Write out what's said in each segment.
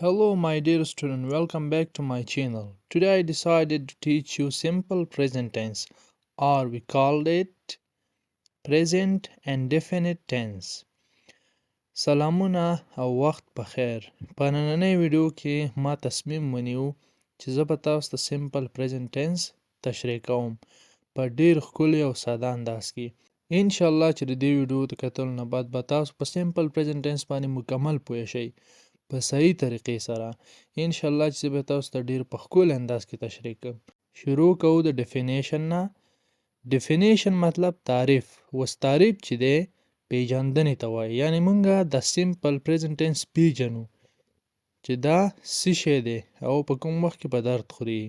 Hello, my dear student, welcome back to my channel. Today I decided to teach you simple present tense, or we called it present and definite tense. سلامونه او وخت بخیر. په نننۍ ویډیو کې ما تصمیم ونیو چې زه به تاسو ته سمپل present tense تشریح کوم په ډیر ښکلي او ساده انداز کې. ان شاء الله چې د دې ویډیو د کتلو نه بعد به تاسو په سمپل present tense باندې مکمل پوه شئ په صحیح طریقې سره. ان شاء الله چې به تاسو ته ډیر په ښکلي انداز کې تشریح کوم. شروع کوو د ډیفینیشن نه. ډیفینیشن مطلب تعریف. وس تعریف چې دی پیژندنې ته وایي، یعنی مونږه د سمپل پریزنټ ټینس پیژنو چې دا څه شی دی او په کوم وخت کې به درد خوري.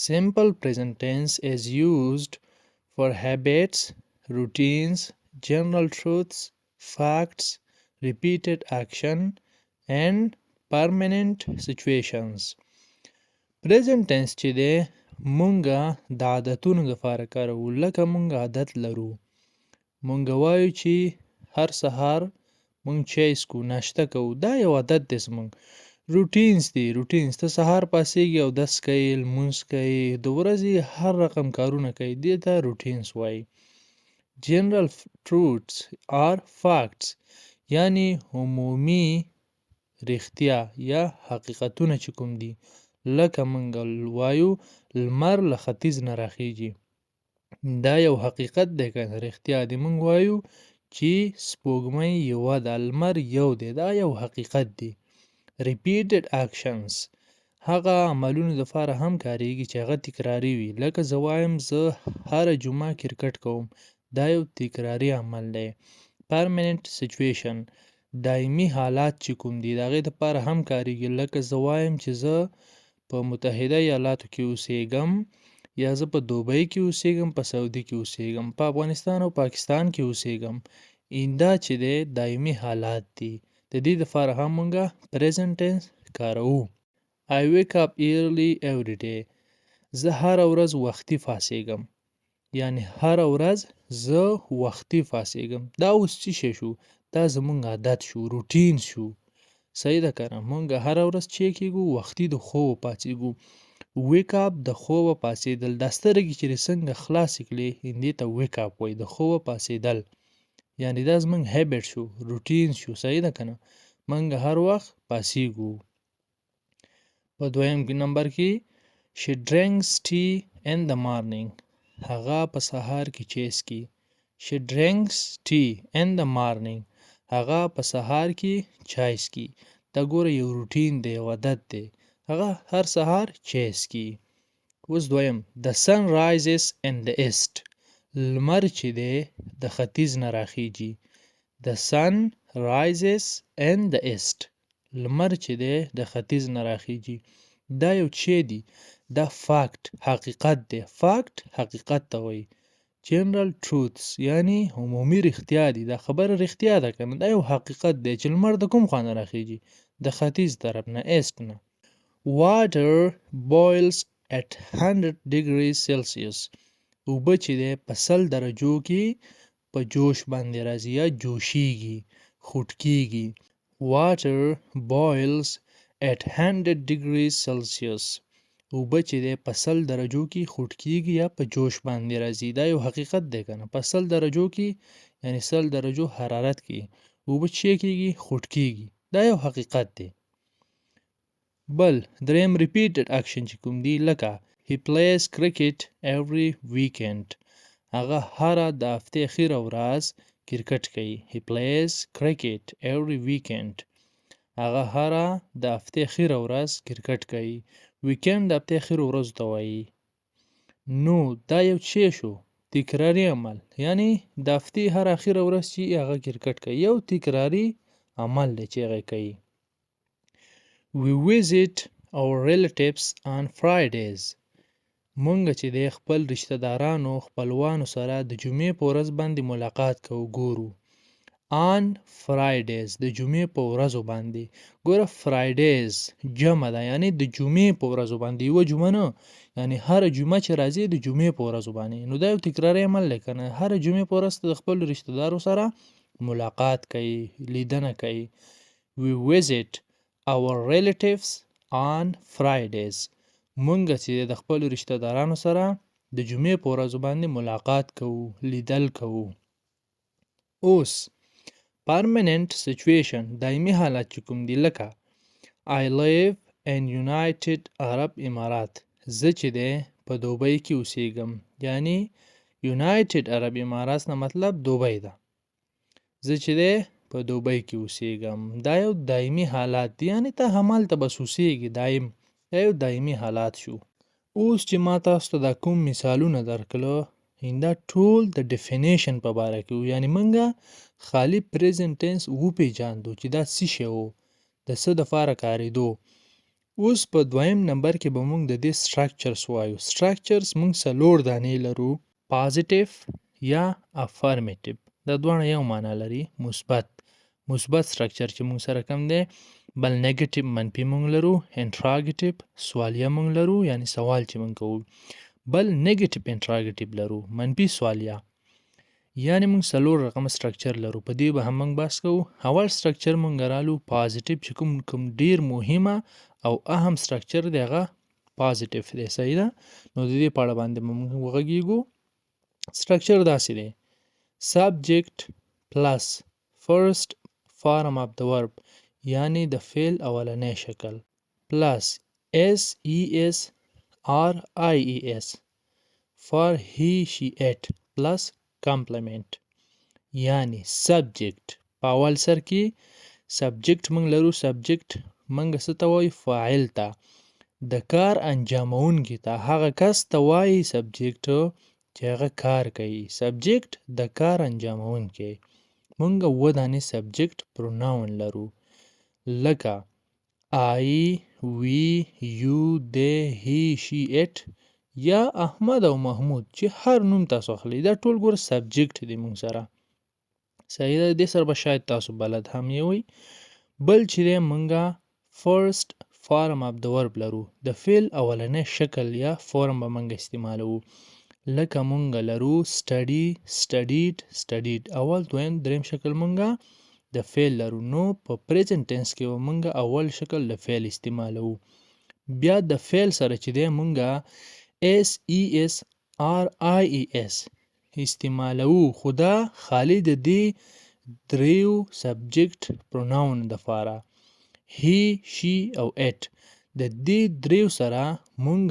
Simple present tense is used for habits, routines, general truths, facts, repeated action, and permanent situations. Present tense چې دی مونږه د عادتونو لپاره کاروو. لکه مونږ عادت لرو، مونږ وایو چې هر سهار مونږ چای څکو، ناشته کوو، دا یو عادت دی زمونږ. روټینز دی، روټینز ته سهار پاسېږي او اودس کوي، لمونځ کوي، د ورځې هر رقم کارونه کوي، دې ته روټینز وایي. جنرال truths or facts یعنی عمومي رښتیا یا حقیقتونه چې کوم دي. لکه مونږ وایو لمر له ختیځ نه راخیږي، دا یو حقیقت دی کنه رښتیا دی. مونږ وایو چې سپوږمۍ یوه ده، لمر یو دی، دا یو حقیقت دی. repeated actions هغه عملونو لپاره هم کاریږي چې هغه تکراري وي. لکه زه وایم زه هره جمعه کرکټ کوم، دا یو تکراري عمل دی. permanent situation دایمي حالات چې کوم دي د هغې دپاره هم کاریږي. لکه زه وایم چې زه په متحده ایالاتو کې اوسیږم، یا زه په دوبۍ کې اوسیږم، په سعودي کې اوسیږم، په افغانستان او پاکستان کې اوسیږم. دا چې دی دایمي حالات دي، د دې دپاره هم مونږه present tense کاروو. I wake up early every day زه هره ورځ وختي پاڅېږم، یعنی هره ورځ زه وختي پاڅېږم. دا اوس څه شی شو؟ دا زمونږ عادت شو، روټین شو. صحیح ده که نه؟ مونږه هره ورځ چې کېږو وختي د خوبه پاڅېږو. wake up د خوبه پاڅېدل، دا سترګې چې دې څنګه خلاصې کړې دې ته wake up وایي، د خوبه پاڅېدل. یعنی دا زمونږ هیبټ شو، روټین شو. صحیح ده که نه؟ مونږه هر وخت پاڅېږو. په دویم نمبر کې she drinks tea in the morning هغه په سهار کې چای څکي. she drinks tea in the morning هغه په سهار کې چای څکي. دا ګوره یو روټین دی، یو عادت دی، هغه هر سهار چای څکي. اوس دویم the sun rises in the east لمر چې دی د ختیځ نه راخیږي. the sun rises in the east لمر چې دی د ختیځ نه راخیږي. دا یو چی دی، دا فاکت حقیقت دی. فاکت حقیقت ته وایي. جنرال truths یعنی عمومي رښتیا دي، دا خبره رښتیا ده کنه، دا یو حقیقت دی چې لمر د کوم خوا نه راخیږي؟ د ختیځ طرف نه، ایست نه. water boils at 100 degrees Celsius اوبه چې دی په 100 درجو کې په جوش باندې راځي یا جوشیږي، خوټ کیږي. water boils at 100 degrees Celsius اوبه چې دی په 100 درجو کې خوټ کیږي یا په جوش باندې راځي. دا یو حقیقت دی کنه، په 100 درجو کې یعنی 100 درجو حرارت کې اوبه چې کیږي خوټ کیږي، دا یو حقیقت دی. بل دریم repeated action چې کوم دی، لکه he plays cricket every weekend هغه هره د هفتې اخیره ورځ کرکټ کوي. he plays cricket every weekend هغه هره د هفتې اخیره ورځ کرکټ کوي. ویکند د هفتې اخیرو ورځو ته وایي. نو دا یو څه شو؟ تکراري عمل، یعنی د هفتې هر اخیره ورځ چې هغه کرکټ کوي، یو تکراري عمل دی چې هغه کوي. we visit our relatives on Fridays مونږ چې د خپل رشتہ دارانو خپلوانو سره د جمعې په ورځ باندې ملاقات کوو، ګورو. on Fridays د جمعې په ورځو باندې. ګوره Fridays جمع ده، یعنی د جمعې په ورځو باندې، یوه جمعه نه، یعنی هر جمعه چې راځي د جمعې په ورځو باندې. نو دا یو تکراري عمل دی کنه، هر جمعې په ورځ د خپل رشتہ دارو سره ملاقات کوي، لیدنه کوي. we visit our relatives on Fridays. مونږ چې د خپل رشتہ دارانو سره د جمعې په ورځو باندې ملاقات کوو، لیدل کوو. اوس permanent situation دایمي حالات چې کوم دي لکه I live in United Arab Emirates. زه چې دی په دوبۍ کې اوسېږم، یعنی United Arab Emirates نه مطلب دوبۍ ده. زه چې دی په دوبۍ کې اوسېږم، دا یو دایمي حالات دی، یعنی ته همالته بس اوسېږي دایم. دا یو دایمي حالات شو. اوس چې ما تاسو ته دا کوم مثالونه درکړه دا ټول د ډیفینیشن په باره کې وو، یعنی موږ خالی پریزنټ ټینس وپېژاندو چې دا څه شی و، د څه دپاره کارېدو. اوس په دویم نمبر کې به موږ د دې سټرکچرز وایو. سټرکچرز موږ څلور دانې لرو، پازیټیو یا افرمیټیو. دا دواړه یو معنا لري، مثبت سټرکچر چې موږ سره کم دی. بل نیګیټیو منفي موږ لرو، انټراګیټیو سوالیه موږ لرو، یعنی سوال چې موږ کوو. بل نیګیټیو انټراګیټیو لرو، منفي سوالیه. یعنی موږ څلور رقم سټرکچر لرو، په دې به هم موږ بحث کوو. اول سټرکچر موږ رالو پازیټیو چې کوم ډیر مهمه او اهم سټرکچر دی هغه پازیټیو دی، صحیح ده. نو د دې په اړه باندې موږ وغږیږو. سټرکچر داسې دی: subject plus first form of the verb، یعنی د فعل اولنی شکل، plus ses or ies for he she it plus complement. یعنی subject په اول سر کې subject موږ لرو. subject موږ څه ته وایو؟ فاعل ته، د کار انجامونکي ته. هغه کس ته وایي subject چې هغه کار کوي. subject د کار انجامونکی. موږ اووه دانې subject pronoun لرو، لکه I, we, you, they, he, she, it یا احمد او محمود چې هر نوم تاسو اخلئ. دا ټول ګوره subject دی موږ سره، صحیح ده. دې سره به شاید تاسو بلد هم یې وئ. بل چې دی موږ first form of the verb لرو، د فعل اولنی شکل یا فورم به موږ استعمالوو. لکه موږ لرو study, studied, studied. اول دویم دریم شکل موږ د فعل لرو، نو په پریزنټ ټینس کې به موږ اول شکل د فعل استعمالوو. بیا د فعل سره چې دی موږ ses or ies استعمالوو، خو دا خالی د دې دریو سبجیکټ پروناون دپاره، he, she او it. د دې دریو سره موږ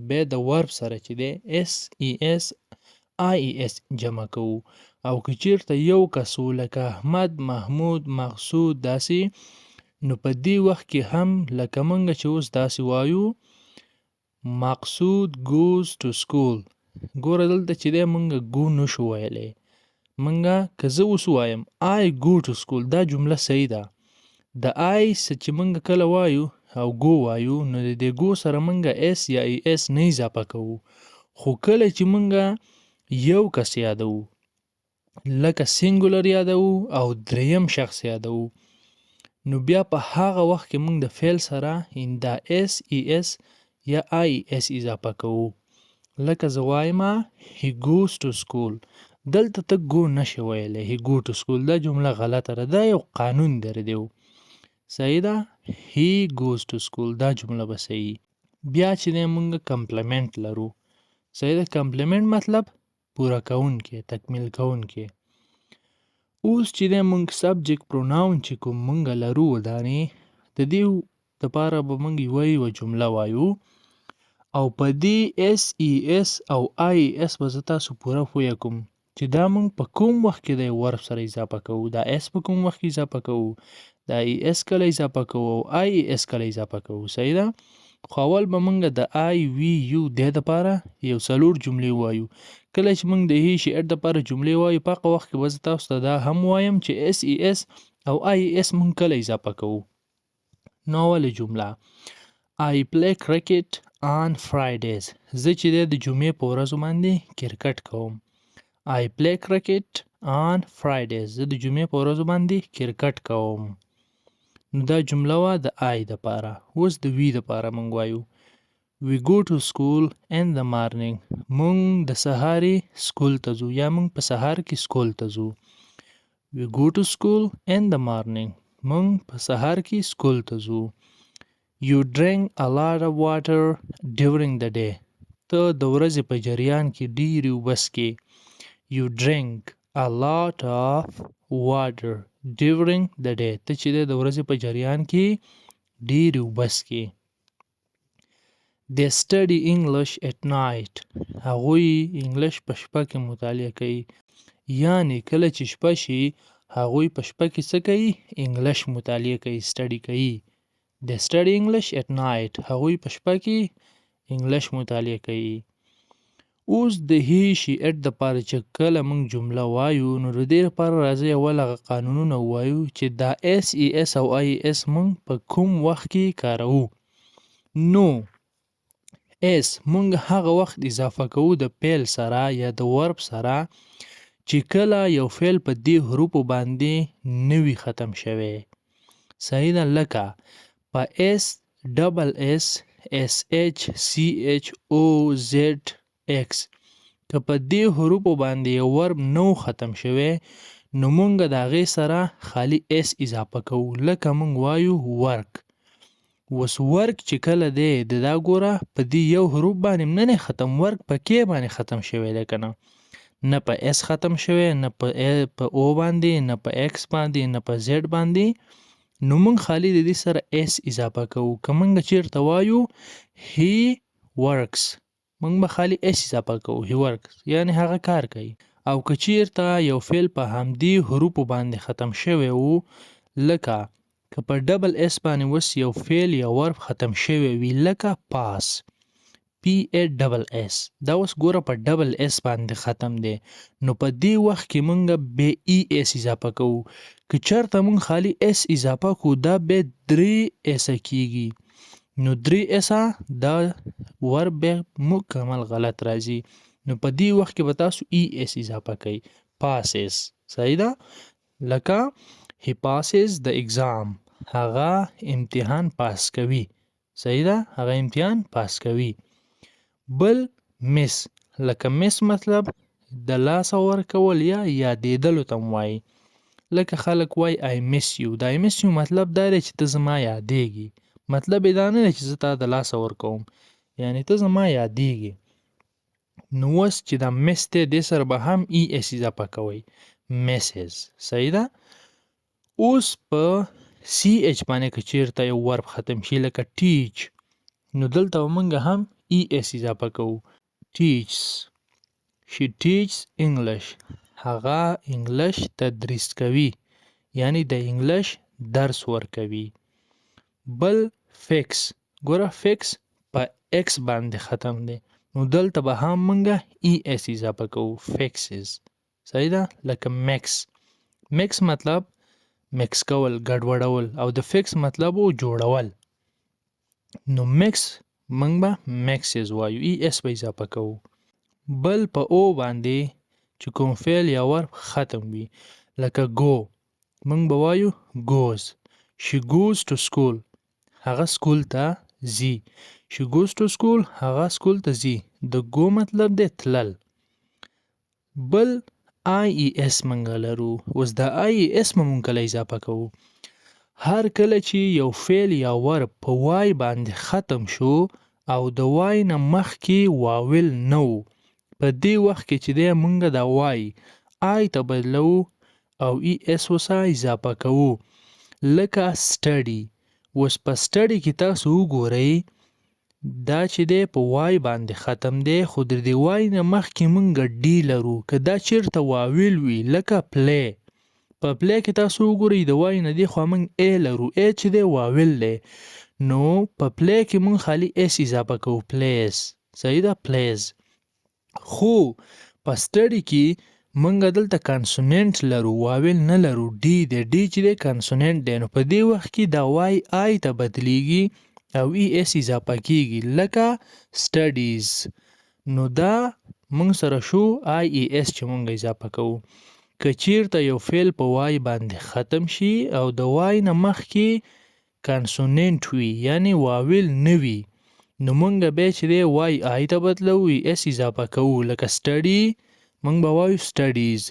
بیا د ورب سره چې دی ses ies جمع کوو. او که چیرته یو کس و لکه احمد، محمود، مقصود داسې، نو په دې وخت کې هم لکه موږ چې اوس داسې وایو مقصود goes to school. ګوره دلته چې دی موږ go نشو ویلی. موږ که زه اوس وایم I go to school، دا جمله صحیح ده. د I چې موږ کله وایو او go وایو، نو د دې go سره موږ s یا es نه اضافه کوو. خو کله چې موږ یو کس یادوو، لکه سینګولر یادوو او دریم شخص یادوو، نو بیا په هغه وخت کې موږ د فعل سره دا ses یا ies اضافه کوو. لکه زه وایم he goes to school، دلته ته go نشي ویلی، he go to school. دا جمله غلطه ده، دا یو قانون دی، صحیح ده. he goes to school دا جمله به صحیح. بیا چې دی موږ کمپلیمنٹ لرو، صحیح ده. کمپلیمنٹ مطلب پوره کوونکی، تکمیل کوونکی. اوس چې دی موږ سبجیکټ پروناون چې کوم موږ لرو دانې، د دې دپاره به موږ یوه جمله وایو، او په دې ses او ies به زه تاسو پوره پوه کوم چې دا موږ په کوم وخت کې د ورب سره اضافه کوو. دا s په کوم وخت کې اضافه کوو، دا es کله اضافه کوو، او ies کله اضافه کوو، صحیح ده. خو اول به موږ د I, we, you دې دپاره یو څلور جملې وایو. کله چې موږ د he, she, it دپاره جملې وایو، په هغه وخت کې به زه تاسو ته دا هم وایم چې ses او ies موږ کله اضافه کوو. نو اوله جمله I play cricket on Fridays. زه چې د جمعې په ورځو باندې کرکټ کوم. I play cricket on Fridays. زه د جمعې په ورځو باندې کرکټ کوم. نو دا جمله وه د I دپاره. اوس د we دپاره موږ وایو we go to school in the morning. موږ د سهارې سکول ته ځو، یا موږ په سهار کې سکول ته ځو. we go to school in the morning. مونږ په سهار کې سکول ته ځو. You drink a lot of water during the day. ته د ورځې په جریان کې ډېرې اوبه څښې. You drink a lot of water during the day. ته چې د ورځې په جریان کې ډېرې اوبه څښې. They study English at night. هغوی انګلیش په شپه کې مطالعه کوي. یعنی کله چې شپه شي هغوی په شپه کې څه کوي؟ انګلیش مطالعه کوي، سټډي کوي. They study English at night. هغوی په شپه کې انګلیش مطالعه کوي. اوس د هی شي اټ د پاره چې کله موږ جمله وایو نو د دې لپاره راځي اول هغه قانونونه ووایو چې دا اس ای اس او آی اس موږ په کوم وخت کې کاروو. نو اس موږ هغه وخت اضافه کوو د پیل سره یا د ورب سره چې کله یو فعل په دې حروفو باندې نوي ختم شوی. صحیح ده؟ لکه په اس ډبل اس اس ایچ سی ایچ او زیډ ایکس که په دې حروفو باندې یو ورب نو ختم شوی نو مونږ د هغې سره خالی اس اضافه کوو. لکه مونږ وایو ورک. اوس ورک چې کله دی د دا ګوره په دې یو حروف باندې نه ختم، ورک په کې باندې ختم شوی دی که نه؟ نه په اس ختم شوی، نه په او باندې، نه په ایکس باندې، نه په زیډ باندې. نو مونږ خالی د دې سره اس اضافه کوو. که مونږ چیرته وایو هی ورکس مونږ به خالی اس اضافه کوو، هی ورکس یعنی هغه کار کوي. او که چیرته یو فعل په همدې حروفو باندې ختم شوی وو، لکه که په ډبل اس باندې اوس یو فعل یا ورب ختم شوی وي لکه پاس پی ای ډبل اس، دا اوس ګوره په ډبل اس باندې ختم دی نو په دې وخت کې مونږ به ای اس اضافه کوو. که چېرته مونږ خالی اس اضافه کوو دا به 3 اسه کیږي. نو 3 اسه دا ورب به مکمل غلط راځي. نو په دې وخت کې به تاسو ای اس اضافه کوئ. پاسز. صحیح ده؟ لکه he passes the exam. هغه امتحان پاس کوي. صحیح ده؟ هغه امتحان پاس کوي. بل مس. لکه مس مطلب د لاسه ورکول یا یادېدلو ته وایي. لکه خلک وایي I miss you. د I miss you مطلب دا دی چې ته زما یادېږي. مطلب یې دا نه دی چې زه تا د لاسه ورکوم، یعنی ته زما یادېږي. نو اوس چې دا مس دی دې سره به هم ای اس اضافه کوئ. مسز. صحیح ده؟ اوس په سی ایچ باندې که چیرته یو ورب ختم شي لکه ټیچ نو دلته به موږ هم ای اس اضافه کوو. ټیچس. شي ټیچس انګلیش. هغه انګلیش تدریس کوي، یعنی د انګلیش درس ورکوي. بل فکس. ګوره فکس په ایکس باندې ختم دی نو دلته به هم موږ ای اس اضافه کوو. فکسز. صحیح ده؟ لکه میکس. میکس مطلب میکس کول، ګډوډول، او د فکس مطلب و جوړول. نو میکس موږ به میکسز وایو، ای اس به اضافه کوو. بل په او باندې چې کوم فعل یا ورب ختم وي لکه گو موږ به وایو goes. she goes to school. هغه سکول ته ځي. she goes to school. هغه سکول ته ځي. د گو مطلب دی تلل. بل آی ای اس موږ لرو. اوس د آی ای اس موږ کله اضافه کوو؟ هر کله چې یو فعل یا ورب په وای باندې ختم شو او د وای نه مخکې واول نه و، په دې وخت کې چې دی موږ دا وای آی ته بدلو او ای اس وسه اضافه کوو. لکه سټډي. اوس په سټډي کې تاسو وګورئ دا چې دی په وای باندې ختم دی خو د دې وای نه مخکې موږ ډي لرو. که دا چیرته واویل وي لکه پلی، په پلی کې تاسو وګورئ د وای نه دی خو موږ ای لرو، ای چې دی واویل دی نو په پلی کې موږ خالی اس اضافه کوو. پلیز. صحیح ده؟ پلیز. خو په سټډي کې موږ دلته کانسوننټ لرو، واویل نه لرو. ډي دی، ډي چې دی کانسوننټ دی نو په دې وخت کې دا وای آی ته بدلیږي او ای اس اضافه کیږي لکه سټډیز. نو دا موږ سره شو آی ای اس چې موږ اضافه کوو. که چیرته یو فعل په وای باندې ختم شي او د وای نه مخکې کانسوننټ وي یعنی واویل نه وي نو موږ بیا چې دی وای آی ته بدلو، ای اس اضافه کوو. لکه سټډي موږ به وایو سټډیز.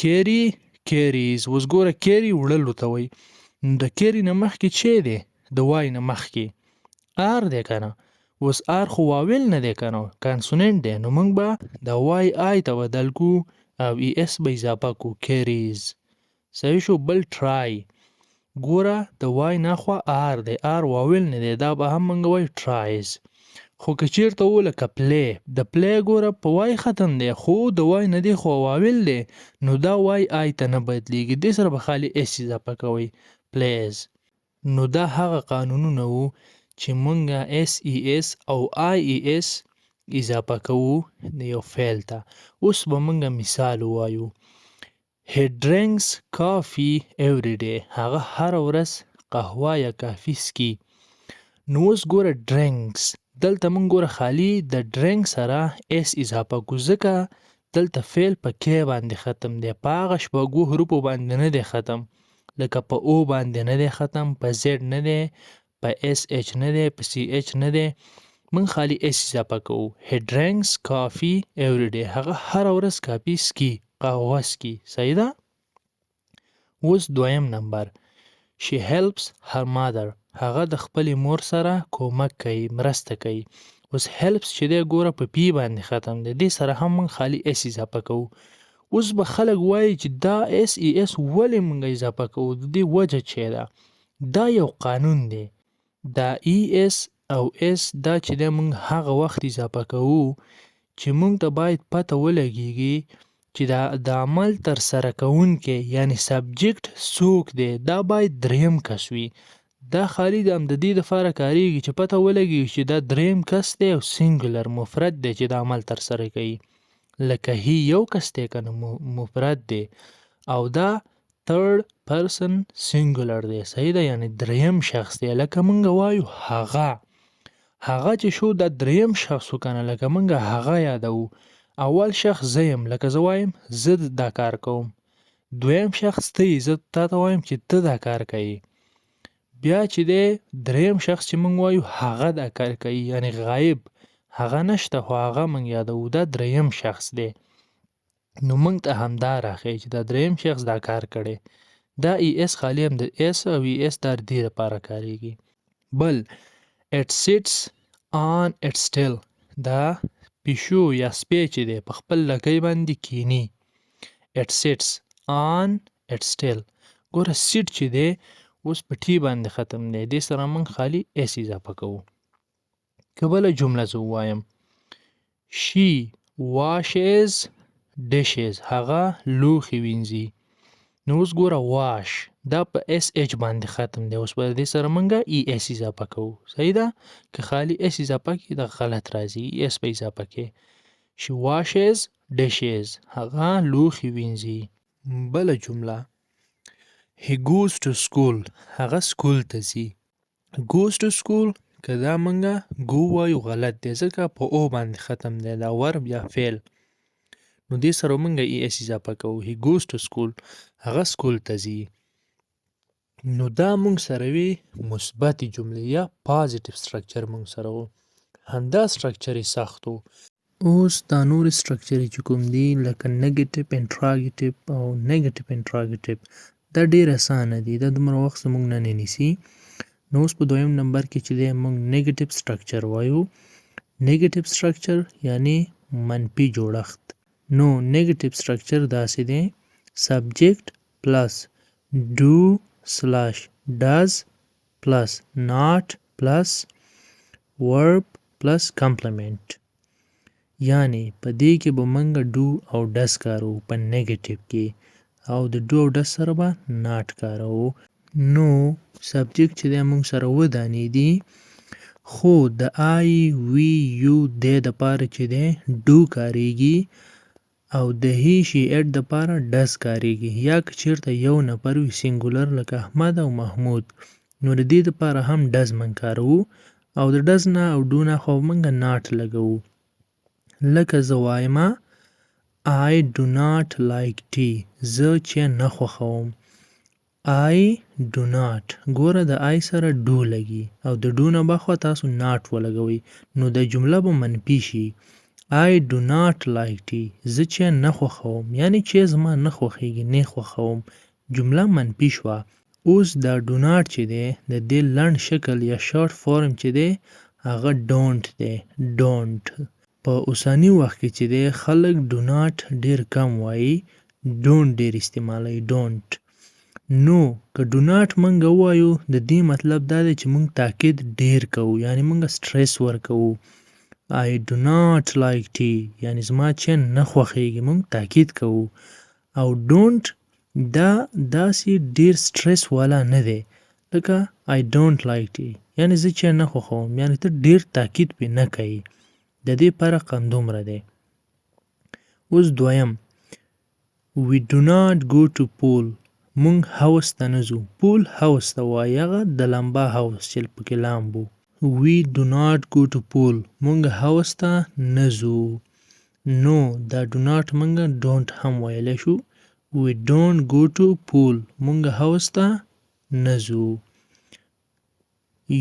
کیری کیریز. اوس ګوره کیری وړلو ته وایي نو د کیری نه مخکې چې دی د وای نه مخکې آر دی که نه. اوس آر خو واویل نه دی که نه، کانسوننټ دی. نو موږ به د وای آی ته بدل کو او ای اس به اضافه کو، کیریز. صحیح شو. بل ټرای، ګوره د وای نه خوا آر دی، آر واویل نه دی، دا به هم موږ وایو ټرایز. خو که چېرته و لکه پلی، د پلی ګوره په وای ختم دی خو د وای نه دی خو واویل دی، نو دا وای آی ته نه بدلیږي، دې سره به خالي اس اضافه کوئ، پلیز. نو دا هغه قانونونه وو چې مونږه اس ای اس او آی ای اس اضافه کوو د یو فعل ته. اوس به مونږه مثال ووایو. He drinks coffee every day. هغه هر ورځ قهوه یا کافي سکي. نو اوس ګوره drinks، دلته مونږ ګوره خالی د drink سره اس اضافه کو، ځکه دلته فعل په کې باندې ختم دی، په هغه شپږو حروفو باندې نه دی ختم، لکه په او باندې نه دی ختم، په زیډ نه دی، په اس اچ نه دی، په سی اچ نه دی، من خالی اس اضافه کوو. He drinks coffee every day. هغه هر ورځ کافي سکي، قهوه سکي. صحیح ده. اوس دویم نمبر. She helps her mother. هغه د خپلې مور سره کومک کوي، مرسته کوي. اوس helps چې دی ګوره په پی باندې ختم دی، دې سره هم من خالی اس اضافه کوو. اوس به خلک وایي چې دا اس ای اس ولې موږ اضافه کوو، د دې وجه چې ده، دا یو قانون دی. دا ای اس او اس دا چې دی موږ هغه وخت اضافه کوو چې موږ ته باید پته ولګیږي چې د عمل تر سره کوونکی یعنی سبجیکټ څوک دی، دا باید دریم کس وي. دا خالی د دې دپاره کاریږي چې پته ولګیږي چې دا دریم کس دی او سینګولر مفرد دی چې د عمل تر سره کوي. لکه هی یو کس دی که نه مفرد دی، او دا third person singular دی. صحیح ده، یعنی دریم شخص دی. لکه مونږ وایو هغه چې شو دا دریم شخص و که نه، لکه مونږ هغه یادو. اول شخص زه یم، لکه زه وایم زه دا کار کوم. دویم شخص ته یې، زه تا ته وایم چې ته دا کار کوي. بیا چې دی دریم شخص چې مونږ وایو هغه دا کار کوي، یعنی غایب، هغه نشته خو هغه مونږ یادو، دا دریم شخص دی. نو مونږ ته همدا راښیي چې دا دریم شخص دا کار کړی. دا ای اس خالی هم د اس او ای اس دا دې لپاره کاریږي. بل it sits on its tail. دا پیشو یا سپی چې دی په خپل لکۍ باندې کینی. it sits on its tail. ګوره سیټ چې دی اوس په ټي باندې ختم دی، دې سره مونږ خالی اس اضافه کوو. که بله جمله زه ووایم she washes dishes. هغه لوښي وینځي. نو اوس ګوره واش دا په اس اچ باندې ختم دی، اوس په دې سره مونږه ای اس اضافه کوو. صحیح ده. که خالی اس اضافه کړي دا غلط راځي، ای اس به اضافه کړي. she washes dishes. هغه لوښي وینځي. بله جمله he goes to school. هغه سکول ته ځي. goes to school که دا مونږه ګو وایو غلط دی، ځکه په او باندې ختم دی، دا ورب یا فعل. نو دې سره مونږه ای اس اضافه کوو. he goes to school. هغه سکول ته ځي. نو دا مونږ سره وي مثبتې جملې یا پازیټیو سټرکچر مونږ سره و. همدا سټرکچر یې سخت و. اوس دا نور سټرکچر چې کوم دي لکه نیګیټیو، انټراګیټیو او نیګیټیو انټراګیټیو، دا ډېر اسانه دي، دا دومره وخت زموږ نه نیسي. نو اوس په دویم نمبر کې چې دی مونږ نیګیټیو سټرکچر وایو. نیګیټیو سټرکچر یعنی منفي جوړښت. نو نیګیټیو سټرکچر داسې دی subject plus do slash does plus not plus verb plus complement. یعنی په دې کې به منګه do او does کارو په نیګیټیو کې، او د do او does سره به not کارو. نو سبجیکټ چې دی مونږ سره ودانې دي، خو د آی وی یو د دپاره چې دی do کاریږي، او د هی شي اټ دپاره ډز کاریږي. یا که چېرته یو نفر وي سینګولر لکه احمد او محمود، نو د دې دپاره هم ډز من کاروو، او د ډز نه او ډو نه خو موږ ناټ لګوو. لکه زه وایمه I do not like tea. زه چې نه خوښوم. I do not. ګوره د آی سره ډو لګي، او د ډو نه بخوا تاسو ناټ ولګوئ، نو د جمله به منفي شي. I do not like tea. زه چې نه خوښوم، یعنی چې زما نه خوښیږي، نه خوښوم. جمله منفي شوه. اوس دا ډو ناټ چې دی د دې لنډ شکل یا شارټ فارم چې دی هغه ډونټ دی ډونټ. په اوسني وخت کې چې دی خلک ډو ناټ ډیر کم وایي ډونټ ډیر استعمالوي ډونټ. نو که ډو ناټ مونږ ووایو د دې مطلب دا دی چې مونږ تاکید ډیر کوو یعنی مونږ سټریس ورکوو. I do not like tea یعنی زما چای نه خوښیږي مونږ تاکید کوو. او ډونټ دا داسې ډیر سټریس والا نه دی لکه I don't like tea یعنی زه چای نه خوښوم یعنی ته ډیر تاکید پې نه کوي. د دې فرق همدومره دی. اوس دویم We do not go to pool مونږ هوس ته نه ځو. پول هوس ته وایي هغه د لمبا هوس چې پکې لامبو. We do not go to pool مونږ هوس ته نه ځو. نو دا do not مونږ don't هم ویلی شو. We don't go to pool مونږ هوس ته نه ځو.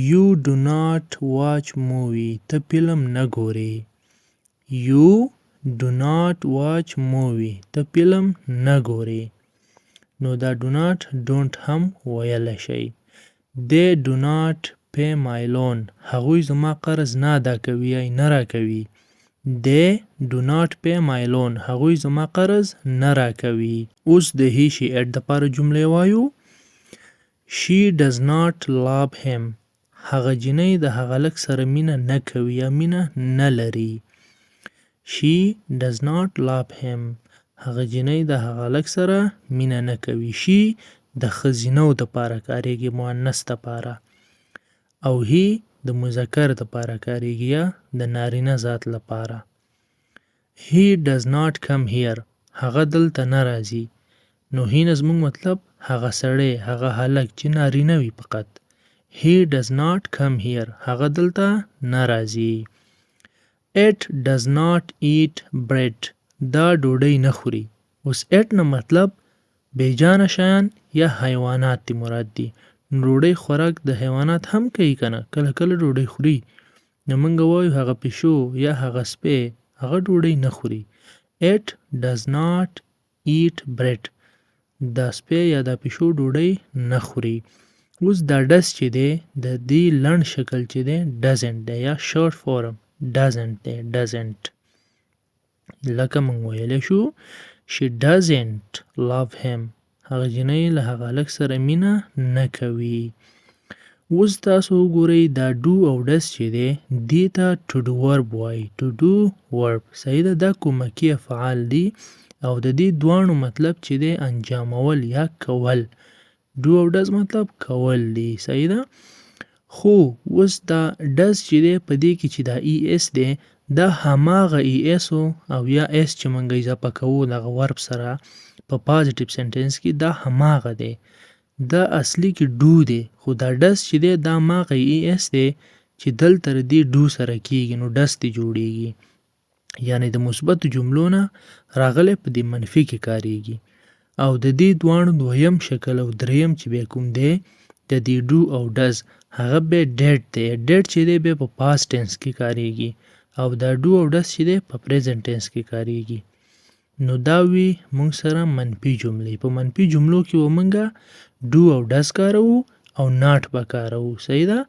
You do not watch movie ته فلم نه ګورې. You do not watch movie ته فلم نه ګورې. نو دا do not don't هم ویلی شئ. They do not pay my loan هغوی زما قرض نه ادا کوي یا نه راکوي. They do not pay my loan هغوی زما قرض نه راکوي. اوس د he she it دپاره جملې وایو. She does not love him هغه جینۍ د هغه لک سره مینه نه کوي یا مینه نه لري. She does not love him هغه جینۍ د هغه لک سره مینه نه کوي. She د ښځینو دپاره کاریږي مؤنث دپاره او he د مذکر دپاره کاریږي یا د نارینه ذات لپاره. He does not come here هغه دلته نه راځي. نو he نه زموږ مطلب هغه سړی هغه هلک چې نارینه وي فقط. He does not come here هغه دلته نه راځي. It does not eat bread دا ډوډۍ نه خوري. اوس it نه مطلب بیجانه شیان یا حیوانات دی مراد دی. ډوډۍ خوراک د حیوانات هم کوي کنه کله کله ډوډۍ خوري. نو موږ وایو هغه پیشو یا هغه سپی هغه ډوډۍ نه خوري. It does not eat bread دا سپی یا دا پیشو ډوډۍ نه خوري. اوس دا does چې دی د دې لنډ شکل چې دی doesn't دی یا short form doesn't دی doesn't. لکه موږ ویلی شو she doesn't love him هغه جینۍ له هغه هلک سره مینه نه کوي. اوس تاسو وګورئ دا do او does چې دی دې ته to do verb وایي. to do verb صحیح ده. دا کومکي افعال دي او د دې دواړو مطلب چې دی انجامول یا کول. do او does مطلب کول دی صحیح ده. خو اوس دا does چې دی په دې کې چې دا es دی دا هماغه es او یا es چې موږ اضافه کوو دغه verb سره په پازیټیو سنټنس کې دا هماغه دی. دا اصلي کې do دی خو دا does چې دی دا هماغه es دی چې دلته د دې do سره کیږي نو does دی جوړیږي. یعنی د مثبتو جملو نه راغلی په دې منفي کې کاریږي. او د دې دواړو دویم شکل او دریم چې بیا کوم دی د دې do او does هغه بیا did دی. did چې دی بیا په past tense کې کاریږي او دا do او does چې دی په present tense کې کاریږي. نو دا وی مونږ سره منفي جملې. په منفي جملو کې و مونږه do او does کاروو او not به کاروو صحیح ده.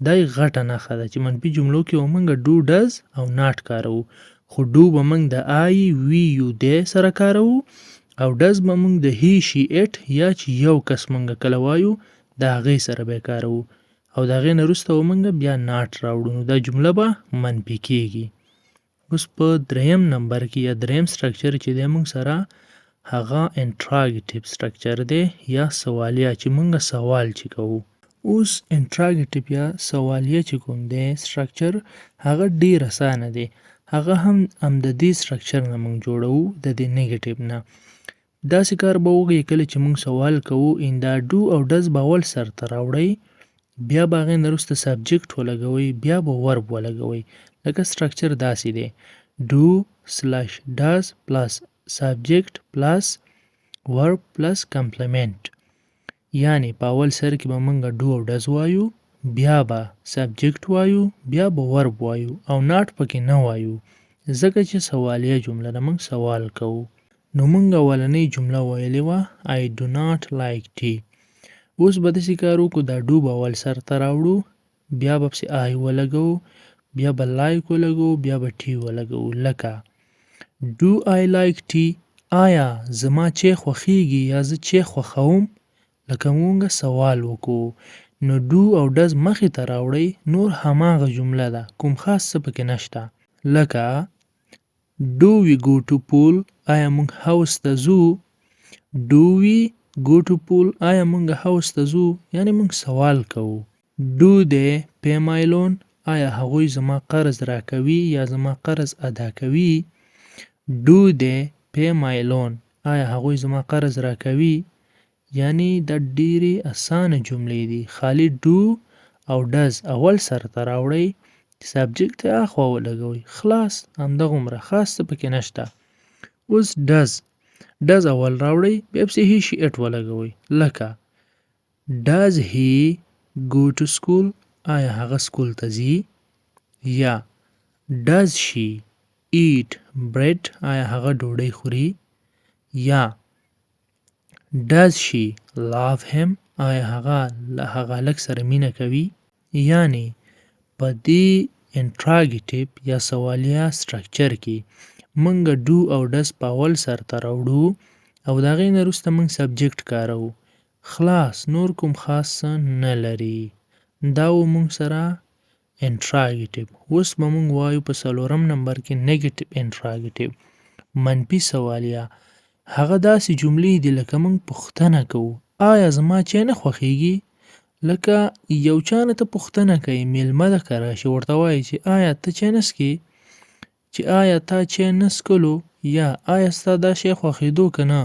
دا غټه نښه ده چې منفي جملو کې و مونږه do does او not کاروو. خو do به مونږ د I we you they سره کاروو او does به مونږ د he she it یا چې یو کس مونږه کله وایو د هغې سره به کاروو او د هغې نه وروسته و مونږه بیا not راوړو نو دا جمله به منفي کیږي. اوس په دریم نمبر کې یا دریم سټرکچر چې دی مونږ سره هغه انټراګیټیو سټرکچر دی یا سوالیه چې مونږ سوال چې کوو. اوس انټراګیټیو یا سوالیه چې کوم دی سټرکچر هغه ډیر اسانه دی. هغه هم د دې سټرکچر نه مونږ جوړو د دې نیګیټیو نه. داسې کار به وکړئ کله چې مونږ سوال کوو ان دا do او does به اول سرته راوړئ بیا به هغې نه وروسته سبجیکټ ولګوئ بیا به ورب ولګوئ. لکه سټرکچر داسې دی do slash does plus subject plus verb plus complement. یعنی په اول سر کې به مونږ do او does وایو بیا به سبجیکټ وایو بیا به ورب وایو او not پکې نه وایو ځکه چې سوالیه جمله ده مونږ سوال کوو. نو مونږ اولنۍ جمله ویلې وه I do not like tea اوس به داسې کار وکړو دا ډو به اول سر ته راوړو بیا به پسې آی ولګوو بیا به لایک ولګوو بیا به ټي ولګوو لکه Do I like tea؟ آیا زما چای خوښیږي یا زه چای خوښوم؟ لکه مونږ سوال وکړو نو do او does مخې ته راوړئ نور هماغه جمله ده کوم خاص څه پکې نشته لکه Do we go to pool؟ آیا مونږ حوض ته ځو؟ Do we go to pool؟ آیا مونږ حوض ته ځو؟ یعنی مونږ سوال کوو Do they pay my loan؟ آیا هغوی زما قرض راکوي یا زما قرض ادا کوي؟ Do they pay my loan؟ آیا هغوی زما قرض راکوي؟ یعنی دا ډیرې اسانه جملې دي خالی do او does اول سر ته راوړئ سبجیکټ یې اخوا ولګوئ خلاص همدغومره خاص څه پکې نشته اوس does اول راوړئ بیا پسې he she it ولګوئ لکه does he go to school؟ آیا هغه سکول ته ځي؟ یا does she eat bread؟ آیا هغه ډوډۍ خوري؟ یا does she love him؟ آیا هغه له هغه هلک سره مینه کوي؟ یعنی په دې انټراګیټیو یا سوالیه سټرکچر کې مونږ do او does په اول سر ته راوړو او د هغې نه وروسته مونږ سبجیکټ کاروو خلاص نور کوم خاص څه نه لري دا و مونږ سره انټراګیټیو اوس به مونږ وایو په 4 نمبر کې نیګیټیو انټراګیټیو منفي سوالیه هغه داسې جملې دي لکه مونږ پوښتنه کوو آیا زما چای نه خوښیږي؟ لکه یو چا نه ته پوښتنه کوي میلمه ده که راشي ورته وایي چې آیا ته چای نه څښې؟ چې آیا تا چای نه څښلو یا آیا ستا دا شی خوښېدو که نه؟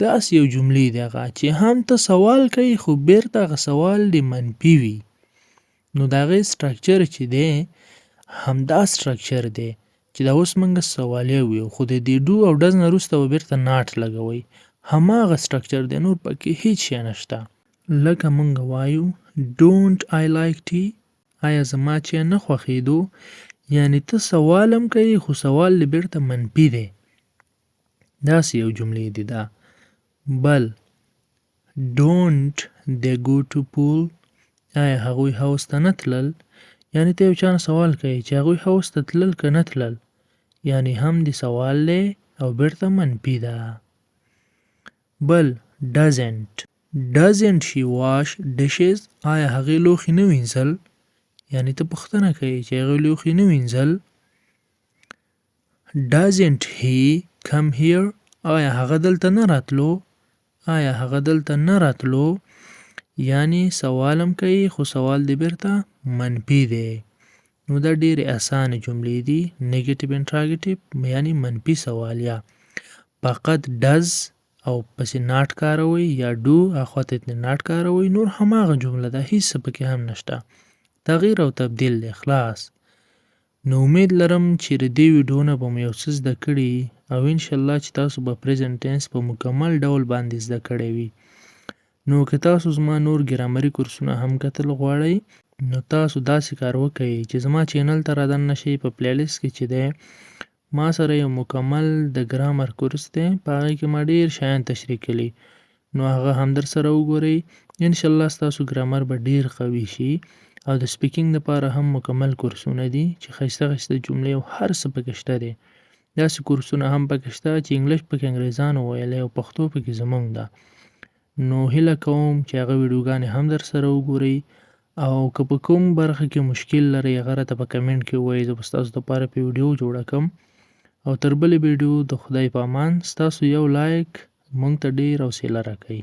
داسې یو جملې دي هغه چې هم ته سوال کوي خو بیرته هغه سوال دې منفي وي نو د هغې سټرکچر چې دی همدا سټرکچر دی چې دا اوس موږ سوالیه ویو خو د دې do او does نه وروسته به بیرته not لګوئ هماغه سټرکچر دی نور پکې هیڅ شی نشته لکه مونږ وایو don't I like tea؟ آیا زما چای نه خوښېدو؟ یعنی ته سوال هم کوي خو سوال دې بیرته منفي دی داسې یو جملې دي دا بل don't they go to pool؟ آیا هغوی حوض ته نه تلل؟ یعنی ته یو چا نه سوال کوي چې هغوی حوض ته تلل که نه تلل یعنی هم دې سوال دی او بیرته منفي ده بل doesn't she wash dishes؟ آیا هغې لوښي نه وینځل؟ یعنی ته پوښتنه کوي چې هغې لوښي نه وینځل doesn't he come here؟ آیا هغه دلته نه راتلو؟ آیا هغه دلته نه راتلو؟ یعنی سوال هم کوي خو سوال دې بیرته منفي دی نو دا ډېرې اسانه جملې دي نیګیټیو انټراګیټیو یعنی منفي سوالیه فقط does او پسې not کاروئ یا do اخواته ترې not کاروئ نور هماغه جمله ده هیڅ څه پکې هم نشته تغییر او تبدیل دی خلاص نو امید لرم چې د دې ویډیو نه به مو یو څه زده کړي او انشاءالله چې تاسو به پریزنټ ټینس په مکمل ډول باندې زده کړی وي نو که تاسو زما نور ګرامري کورسونه هم کتل غواړئ نو تاسو داسې کار وکړئ چې زما چینل ته رادننه شئ په پلیلیست کې چې دی ما سره یو مکمل د ګرامر کورس دی په هغې کې ما ډېر شیان تشریح کړي نو هغه هم در سره وګورئ انشاءالله ستاسو ګرامر به ډېر قوي شي او د سپیکینګ دپاره هم مکمل کورسونه دي چې ښایسته ښایسته جملې او هر څه پکې شته دی داسې کورسونه هم پکې شته چې انګلیش پکې انګریزانو ویلی او پښتو پکې زموږ ده نو هیله کوم چې هغه ویډیوګانې هم در سره وګورئ او که په کوم برخه کې مشکل لرئ هغه راته په کمنټ کې ووایئ زه به ستاسو دپاره په ویډیو جوړه کړم او تر بلې ویډیو د خدای په امان ستاسو یو لایک موږ ته ډېر حوصله راکوي